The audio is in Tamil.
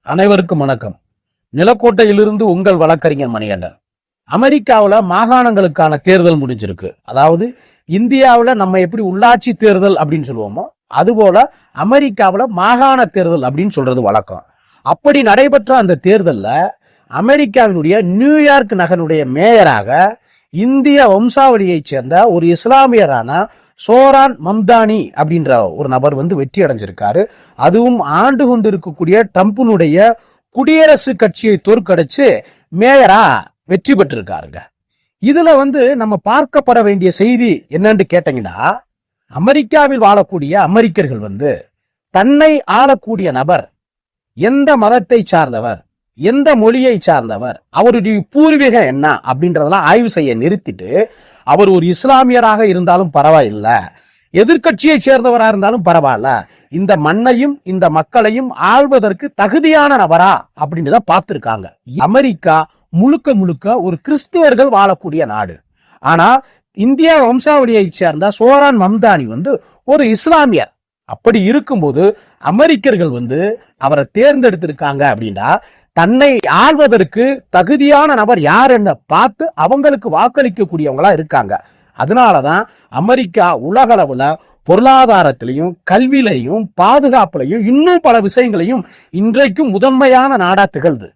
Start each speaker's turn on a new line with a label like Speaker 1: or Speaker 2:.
Speaker 1: அனைவருக்கும் வணக்கம். நிலக்கோட்டையிலிருந்து உங்கள் வழக்கறிஞர் மணிகண்டன். அமெரிக்காவில் மாகாணங்களுக்கான தேர்தல் முடிஞ்சிருக்கு. அதாவது இந்தியாவில் நம்ம எப்படி உள்ளாட்சி தேர்தல் அப்படின்னு சொல்லுவோமோ அதுபோல அமெரிக்காவில் மாகாண தேர்தல் அப்படின்னு சொல்றது வழக்கம். அப்படி நடைபெற்ற அந்த தேர்தலில் அமெரிக்காவினுடைய நியூயார்க் நகருடைய மேயராக இந்திய வம்சாவளியைச் சேர்ந்த ஒரு இஸ்லாமியரான சோரான் மம்தானி அப்படின்ற ஒரு நபர் வெற்றி அடைஞ்சிருக்காரு. அதுவும் ஆண்டு கொண்டு இருக்கக்கூடிய ட்ரம்பினுடைய குடியரசு கட்சியை தோற்கடிச்சு மேயரா வெற்றி பெற்றிருக்காருங்க. இதுல நம்ம பார்க்கப்பட வேண்டிய செய்தி என்னன்னு கேட்டீங்கன்னா, அமெரிக்காவில் வாழக்கூடிய அமெரிக்கர்கள் தன்னை ஆளக்கூடிய நபர் எந்த மதத்தை சார்ந்தவர், எந்த மொழியை சார்ந்தவர், அவருடைய பூர்வீகம் என்ன அப்படின்றதெல்லாம் ஆய்வு செய்ய நிறுத்திட்டு, அவர் ஒரு இஸ்லாமியராக இருந்தாலும் பரவாயில்ல, எதிர்கட்சியை சேர்ந்தவராக இருந்தாலும் பரவாயில்ல, இந்த மண்ணையும் இந்த மக்களையும் ஆள்வதற்கு தகுதியான நபரா அப்படின்னு பார்த்திருக்காங்க. அமெரிக்கா முழுக்க முழுக்க ஒரு கிறிஸ்துவர்கள் வாழக்கூடிய நாடு. ஆனா இந்திய வம்சாவளியை சேர்ந்த சோரான் மம்தானி ஒரு இஸ்லாமியர். அப்படி இருக்கும்போது அமெரிக்கர்கள் அவரை தேர்ந்தெடுத்திருக்காங்க அப்படின்னா தன்னை ஆள்வதற்கு தகுதியான நபர் யார் என்ன பார்த்து அவங்களுக்கு வாக்களிக்க கூடியவங்களா இருக்காங்க. அதனாலதான் அமெரிக்கா உலக அளவுல பொருளாதாரத்திலையும் கல்வியிலையும் பாதுகாப்புலையும் இன்னும் பல விஷயங்களையும் இன்றைக்கும் முதன்மையான நாடா திகழ்து.